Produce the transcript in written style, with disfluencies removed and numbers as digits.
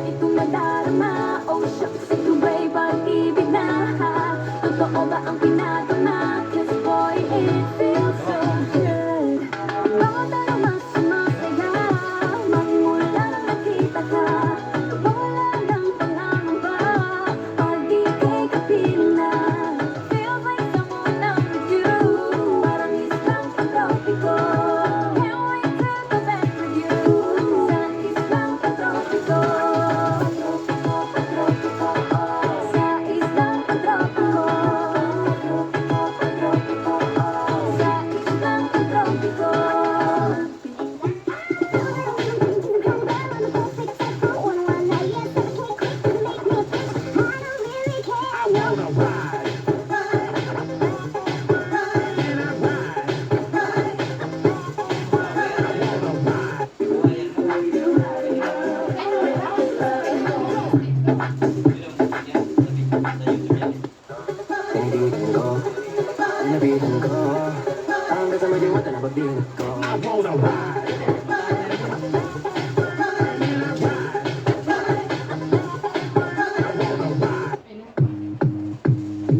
itong nadarama. Oh shucks, ito ba'y pag-ibig na? Totoo ba ang pinatama? 'Cause boy, it feels so good. Bawat araw mas sumasaya magmula nang nakita ka. Wala ng pangangamba pag di kay kapiling na. Feels like someone I'm with you, parang islang pantropiko. Can't wait to go back with you sa islang pantropiko. Sa islang pantropiko. Sa islang pantropiko. Kaibigan ko, nabitin ko, ang kasama di wata na pagdinig ko. I wanna ride.